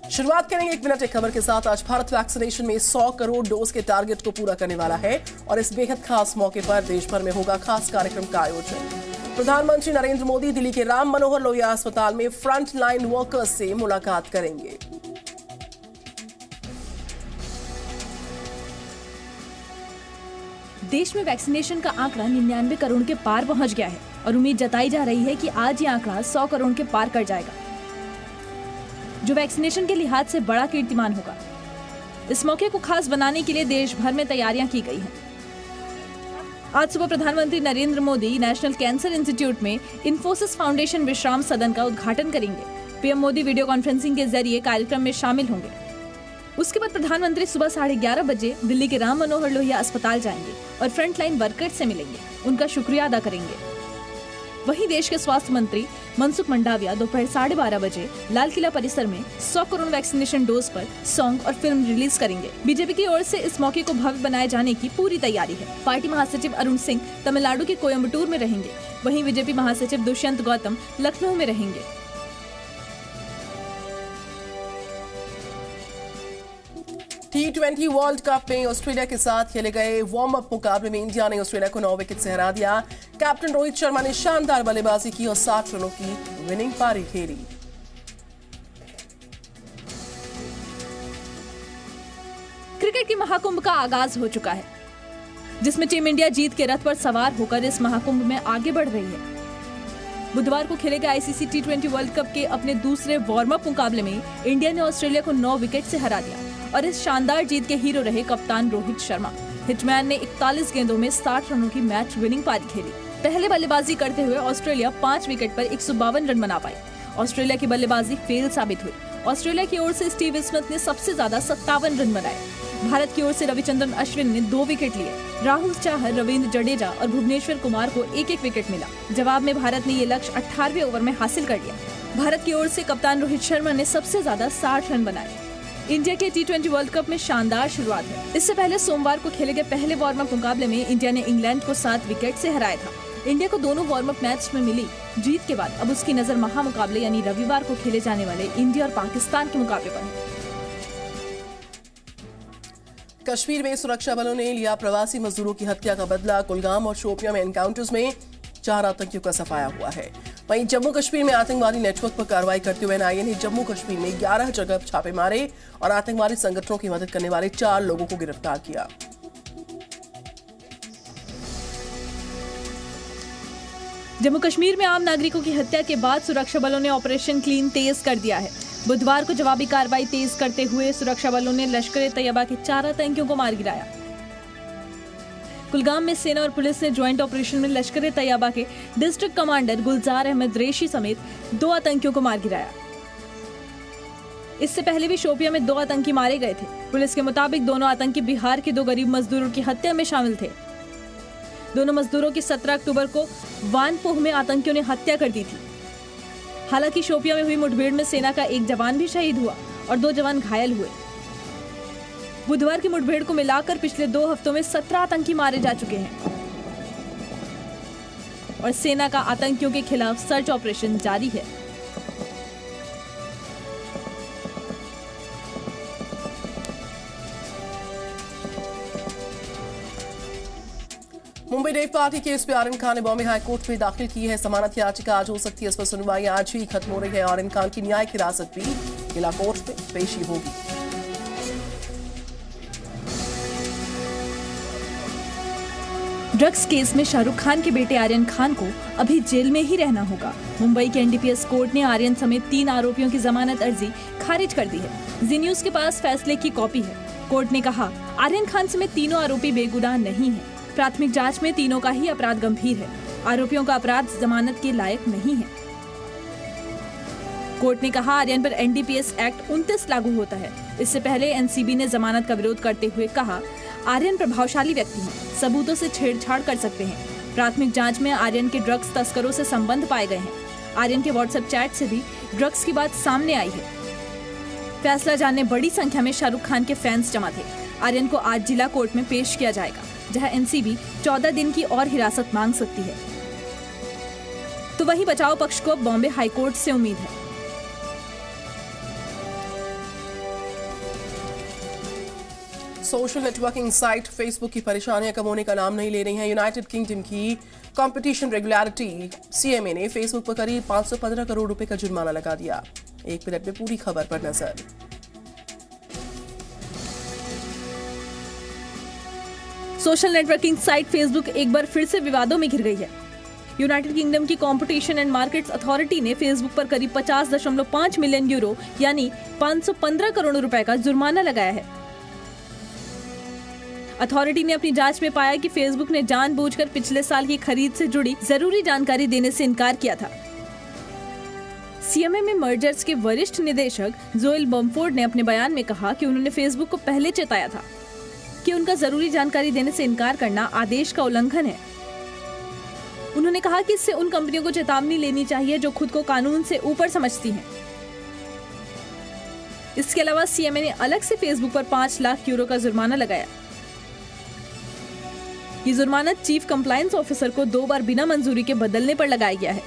शुरुआत करेंगे 1 मिनट एक खबर के साथ। आज भारत वैक्सीनेशन में 100 करोड़ डोज के टारगेट को पूरा करने वाला है और इस बेहद खास मौके पर देश भर में होगा खास कार्यक्रम का आयोजन। प्रधानमंत्री नरेंद्र मोदी दिल्ली के राम मनोहर लोहिया अस्पताल में फ्रंट लाइन वर्कर्स से मुलाकात करेंगे। देश में वैक्सीनेशन का आंकड़ा 99 करोड़ के पार पहुंच गया है और उम्मीद जताई जा रही है कि आज ये आंकड़ा 100 करोड़ के पार कर जाएगा, जो वैक्सीनेशन के लिहाज से बड़ा कीर्तिमान होगा। इस मौके को खास बनाने के लिए देश भर में तैयारियां की गई हैं। आज सुबह प्रधानमंत्री Narendra Modi national cancer institute में इन्फोसिस फाउंडेशन विश्राम सदन का उद्घाटन करेंगे। पीएम मोदी वीडियो कॉन्फ्रेंसिंग के जरिए कार्यक्रम में शामिल होंगे। उसके बाद प्रधानमंत्री सुबह 11:30 बजे दिल्ली के राम मनोहर लोहिया अस्पताल जाएंगे और फ्रंटलाइन वर्कर्स से मिलेंगे, उनका शुक्रिया अदा करेंगे। वहीं देश के स्वास्थ्य मंत्री मनसुख मंडाविया दोपहर 12:30 बजे लाल किला परिसर में 100 करोड़ वैक्सीनेशन डोज पर सॉन्ग और फिल्म रिलीज करेंगे। बीजेपी की ओर से इस मौके को भव्य बनाए जाने की पूरी तैयारी है। पार्टी महासचिव अरुण सिंह तमिलनाडु के कोयम्बटूर में रहेंगे, वहीं बीजेपी महासचिव दुष्यंत गौतम लखनऊ में रहेंगे। T20 वर्ल्ड कप में ऑस्ट्रेलिया के साथ खेले गए वार्म अप मुकाबले में इंडिया ने ऑस्ट्रेलिया को 9 विकेट से हरा दिया। कैप्टन रोहित शर्मा ने शानदार बल्लेबाजी की और 60 रनों की विनिंग पारी खेली। क्रिकेट के महाकुंभ का आगाज हो चुका है, जिसमें टीम इंडिया जीत के रथ पर सवार होकर इस महाकुंभ में आगे बढ़ रही है। बुधवार को खेले गए आईसीसी T20 वर्ल्ड कप के अपने दूसरे वार्म अप मुकाबले में इंडिया ने ऑस्ट्रेलिया को 9 विकेट से हरा दिया और इस शानदार जीत के हीरो रहे कप्तान रोहित शर्मा। हिटमैन ने 41 गेंदों में 60 रनों की मैच विनिंग पारी खेली। पहले बल्लेबाजी करते हुए ऑस्ट्रेलिया 5 विकेट पर 152 रन बना पाई। ऑस्ट्रेलिया की बल्लेबाजी फेल साबित हुई। ऑस्ट्रेलिया की ओर से स्टीव स्मिथ ने सबसे ज्यादा 57 रन बनाए। भारत की ओर से रविचंद्रन अश्विन ने 2 विकेट लिए। राहुल चाहर, रविंद्र जडेजा और भुवनेश्वर कुमार को 1-1 विकेट मिला। जवाब में भारत ने ये लक्ष्य 18वें ओवर में हासिल कर लिया। भारत की ओर से कप्तान रोहित शर्मा ने सबसे ज्यादा 60 रन बनाए। इंडिया के T20 वर्ल्ड कप में शानदार शुरुआत है। इससे पहले सोमवार को खेले गए पहले वार्म अप मुकाबले में इंडिया ने इंग्लैंड को 7 विकेट से हराया था। इंडिया को दोनों वार्म अप मैच में मिली जीत के बाद अब उसकी नजर महामुकाबले यानी रविवार को खेले जाने वाले इंडिया और पाकिस्तान के मुकाबले पर है। कश्मीर में सुरक्षा बलों ने लिया प्रवासी मजदूरों की हत्या का बदला। कुलगाम और शोपियां में एनकाउंटर्स में 4 आतंकियों का सफाया हुआ है। वहीं जम्मू कश्मीर में आतंकवादी नेटवर्क पर कार्रवाई करते हुए एनआईए ने जम्मू कश्मीर में 11 जगह छापे मारे और आतंकवादी संगठनों की मदद करने वाले 4 लोगों को गिरफ्तार किया। जम्मू कश्मीर में आम नागरिकों की हत्या के बाद सुरक्षा बलों ने ऑपरेशन क्लीन तेज कर दिया है। बुधवार को जवाबी कार्रवाई तेज करते हुए सुरक्षा बलों ने लश्कर-ए-तैयबा के 4 आतंकियों को मार गिराया। कुलगाम में सेना और पुलिस ने ज्वाइंट ऑपरेशन में लश्कर-ए-तैयबा के डिस्ट्रिक्ट कमांडर गुलजार अहमद रेशी समेत 2 आतंकियों को मार गिराया। इससे पहले भी शोपियां में 2 आतंकी मारे गए थे। पुलिस के मुताबिक दोनों आतंकी बिहार के 2 गरीब मजदूरों की हत्या में शामिल थे। दोनों मजदूरों की 17 अक्टूबर को वानपोह में आतंकियों ने हत्या कर दी थी। हालांकि शोपियां में हुई मुठभेड़ में सेना का 1 जवान भी शहीद हुआ और 2 जवान घायल हुए। बुधवार की मुठभेड़ को मिलाकर पिछले 2 हफ्तों में 17 आतंकी मारे जा चुके हैं और सेना का आतंकियों के खिलाफ सर्च ऑपरेशन जारी है। मुंबई रेप पार्टी केस पे आर्यन खान ने बॉम्बे हाई कोर्ट में दाखिल की है जमानत याचिका। आज हो सकती है। इस पर सुनवाई आज ही खत्म हो रही है। आर्यन खान की न्यायिक हिरासत भी जिला कोर्ट में पेशी होगी। ड्रग्स केस में शाहरुख खान के बेटे आर्यन खान को अभी जेल में ही रहना होगा। मुंबई के एनडीपीएस कोर्ट ने आर्यन समेत 3 आरोपियों की जमानत अर्जी खारिज कर दी है। जी न्यूज के पास फैसले की कॉपी है। कोर्ट ने कहा, आर्यन खान समेत तीनों आरोपी बेगुनाह नहीं है। प्राथमिक जांच में तीनों का ही अपराध गंभीर है। आरोपियों का अपराध जमानत के लायक नहीं है। कोर्ट ने कहा, आर्यन पर एनडीपीएस एक्ट 29 लागू होता है। इससे पहले एनसीबी ने जमानत का विरोध करते हुए कहा, आर्यन प्रभावशाली व्यक्ति हैं, सबूतों से छेड़छाड़ कर सकते हैं। प्राथमिक जांच में आर्यन के ड्रग्स तस्करों से संबंध पाए गए हैं। आर्यन के व्हाट्सएप चैट से भी ड्रग्स की बात सामने आई है। फैसला जानने बड़ी संख्या में शाहरुख खान के फैंस जमा थे। आर्यन को आज जिला कोर्ट में पेश किया जाएगा, जहां एनसीबी 14 दिन की और हिरासत मांग सकती है। तो वहीं बचाव पक्ष को बॉम्बे हाईकोर्ट से उम्मीद है। सोशल नेटवर्किंग साइट फेसबुक की परेशानियां कम होने का नाम नहीं ले रही हैं। यूनाइटेड किंगडम की कंपटीशन रेगुलेटरी सीएमए ने फेसबुक पर करीब 515 करोड़ रुपए का जुर्माना लगा दिया। एक मिनट में पूरी खबर पर नजर। सोशल नेटवर्किंग साइट फेसबुक एक बार फिर से विवादों में घिर गई है। यूनाइटेड किंगडम की कंपटीशन एंड मार्केट्स अथॉरिटी ने फेसबुक पर करीब 50.5 मिलियन यूरो यानी 515 करोड़ रुपए का जुर्माना लगाया है। अथॉरिटी ने अपनी जांच में पाया कि फेसबुक ने जानबूझकर पिछले साल की खरीद से जुड़ी जरूरी जानकारी देने से इनकार किया था। सीएमए में मर्जर्स के वरिष्ठ निदेशक जोएल बमफोर्ड ने अपने बयान में कहा कि उन्होंने फेसबुक को पहले चेताया था कि उनका जरूरी जानकारी देने से इनकार करना आदेश का उल्लंघन है। उन्होंने कहा कि इससे उन कंपनियों को चेतावनी लेनी चाहिए जो खुद को कानून से ऊपर समझती हैं। इसके अलावा सीएमए ने अलग से फेसबुक पर 5 लाख यूरो का जुर्माना लगाया। ये जुर्माना चीफ कंप्लायंस ऑफिसर को 2 बार बिना मंजूरी के बदलने पर लगाया गया है।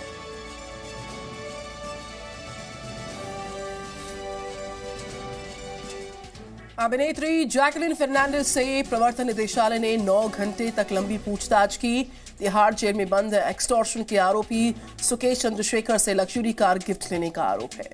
अभिनेत्री जैकलिन फर्नांडिस से प्रवर्तन निदेशालय ने 9 घंटे तक लंबी पूछताछ की। तिहाड़ जेल में बंद एक्सटॉर्शन के आरोपी सुकेश चंद्रशेखर से लग्जरी कार गिफ्ट लेने का आरोप है।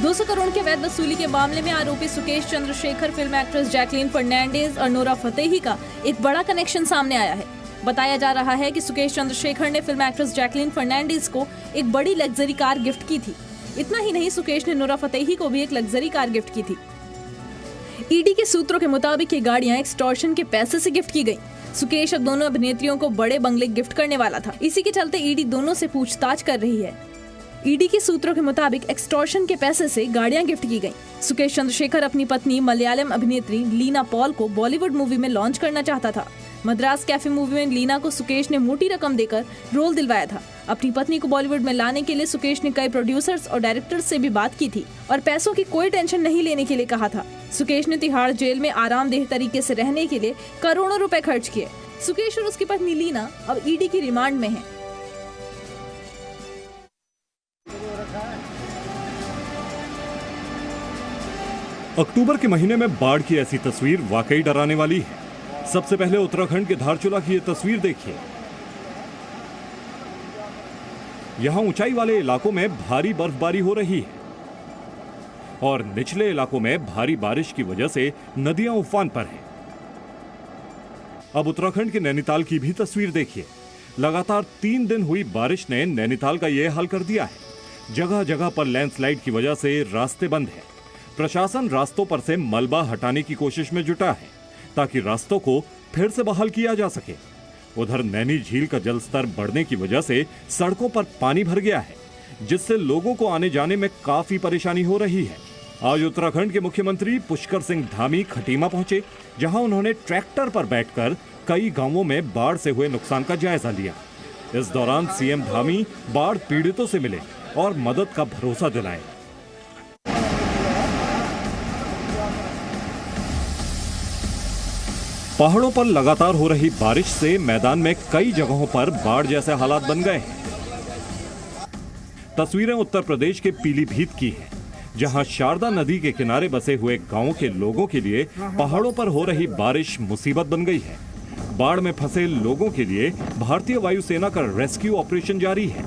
200 करोड़ के अवैध वसूली के मामले में आरोपी सुकेश चंद्रशेखर फिल्म एक्ट्रेस जैकलिन फर्नांडिस और नोरा फतेही का एक बड़ा कनेक्शन सामने आया है। बताया जा रहा है कि सुकेश चंद्रशेखर ने फिल्म एक्ट्रेस जैकलिन फर्नांडिस को एक बड़ी लग्जरी कार गिफ्ट की थी। इतना ही नहीं, सुकेश ने नोरा फतेही को भी एक लग्जरी कार गिफ्ट की थी। ईडी के सूत्रों के मुताबिक ये गाड़ियां एक्सटॉर्शन के पैसे से गिफ्ट की गई। सुकेश अब दोनों अभिनेत्रियों को बड़े बंगले गिफ्ट करने वाला था। इसी के चलते ईडी दोनों से पूछताछ कर रही है। ईडी के सूत्रों के मुताबिक एक्सटॉर्शन के पैसे से गाड़ियां गिफ्ट की गई। सुकेश चंद्रशेखर अपनी पत्नी मलयालम अभिनेत्री लीना पॉल को बॉलीवुड मूवी में लॉन्च करना चाहता था। मद्रास कैफे मूवी में लीना को सुकेश ने मोटी रकम देकर रोल दिलवाया था। अपनी पत्नी को बॉलीवुड में लाने के लिए सुकेश ने कई प्रोड्यूसर्स और डायरेक्टर्स से भी बात की थी और पैसों की कोई टेंशन नहीं लेने के लिए कहा था। सुकेश ने तिहाड़ जेल में आरामदेह तरीके से रहने के लिए करोड़ों रुपए खर्च किए। सुकेश और उसकी पत्नी लीना अब ईडी की रिमांड में है। अक्टूबर के महीने में बाढ़ की ऐसी तस्वीर वाकई डराने वाली है। सबसे पहले उत्तराखंड के धारचूला की ये तस्वीर देखिए। यहां ऊंचाई वाले इलाकों में भारी बर्फबारी हो रही है और निचले इलाकों में भारी बारिश की वजह से नदियां उफान पर हैं। अब उत्तराखंड के नैनीताल की भी तस्वीर देखिए। लगातार 3 दिन हुई बारिश ने नैनीताल का यह हाल कर दिया है। जगह जगह पर लैंडस्लाइड की वजह से रास्ते बंद हैं। प्रशासन रास्तों पर से मलबा हटाने की कोशिश में जुटा है ताकि रास्तों को फिर से बहाल किया जा सके। उधर नैनी झील का जलस्तर बढ़ने की वजह से सड़कों पर पानी भर गया है, जिससे लोगों को आने जाने में काफी परेशानी हो रही है। आज उत्तराखंड के मुख्यमंत्री पुष्कर सिंह धामी खटीमा पहुंचे, जहां उन्होंने ट्रैक्टर पर बैठकर कई गांवों में बाढ़ से हुए नुकसान का जायजा लिया। इस दौरान सीएम धामी बाढ़ पीड़ितों से मिले और मदद का भरोसा दिलाए। पहाड़ों पर लगातार हो रही बारिश से मैदान में कई जगहों पर बाढ़ जैसे हालात बन गए हैं। तस्वीरें उत्तर प्रदेश के पीलीभीत की हैं, जहां शारदा नदी के किनारे बसे हुए गांवों के लोगों के लिए पहाड़ों पर हो रही बारिश मुसीबत बन गई है। बाढ़ में फंसे लोगों के लिए भारतीय वायुसेना का रेस्क्यू ऑपरेशन जारी है।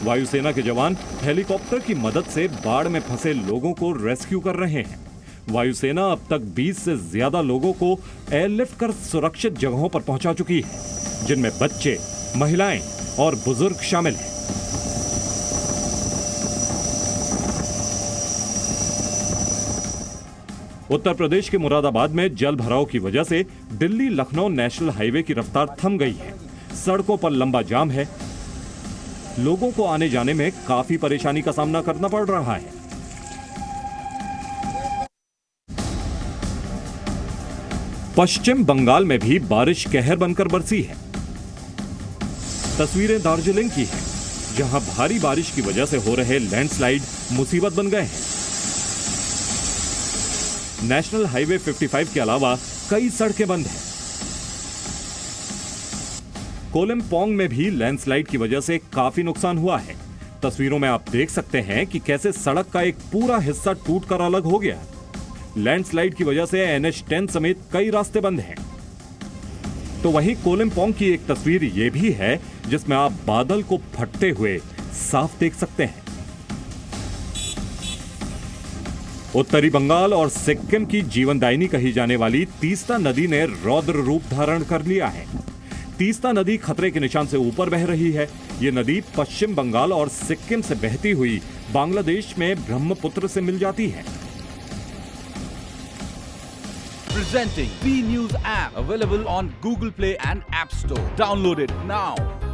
वायुसेना के जवान हेलीकॉप्टर की मदद से बाढ़ में फंसे लोगों को रेस्क्यू कर रहे हैं। वायुसेना अब तक 20 से ज्यादा लोगों को एयरलिफ्ट कर सुरक्षित जगहों पर पहुंचा चुकी है, जिनमें बच्चे, महिलाएं और बुजुर्ग शामिल हैं। उत्तर प्रदेश के मुरादाबाद में जल भराव की वजह से दिल्ली लखनऊ नेशनल हाईवे की रफ्तार थम गई है। सड़कों पर लंबा जाम है। लोगों को आने जाने में काफी परेशानी का सामना करना पड़ रहा है। पश्चिम बंगाल में भी बारिश कहर बनकर बरसी है। तस्वीरें दार्जिलिंग की हैं, जहां भारी बारिश की वजह से हो रहे लैंडस्लाइड मुसीबत बन गए हैं। नेशनल हाईवे 55 के अलावा कई सड़कें बंद हैं। कोलिम्पोंग में भी लैंडस्लाइड की वजह से काफी नुकसान हुआ है। तस्वीरों में आप देख सकते हैं कि कैसे सड़क का एक पूरा हिस्सा टूटकर अलग हो गया। लैंडस्लाइड की वजह से NH10 समेत कई रास्ते बंद हैं। तो वहीं कोलिम्पोंग की एक तस्वीर यह भी है जिसमें आप बादल को फटते हुए साफ देख सकते हैं। उत्तरी बंगाल और सिक्किम की जीवनदायिनी कही जाने वाली तीस्ता नदी ने रौद्र रूप धारण कर लिया है। तीस्ता नदी खतरे के निशान से ऊपर बह रही है। ये नदी पश्चिम बंगाल और सिक्किम से बहती हुई बांग्लादेश में ब्रह्मपुत्र से मिल जाती है। Presenting B News app, available on Google Play and App Store. Download it now.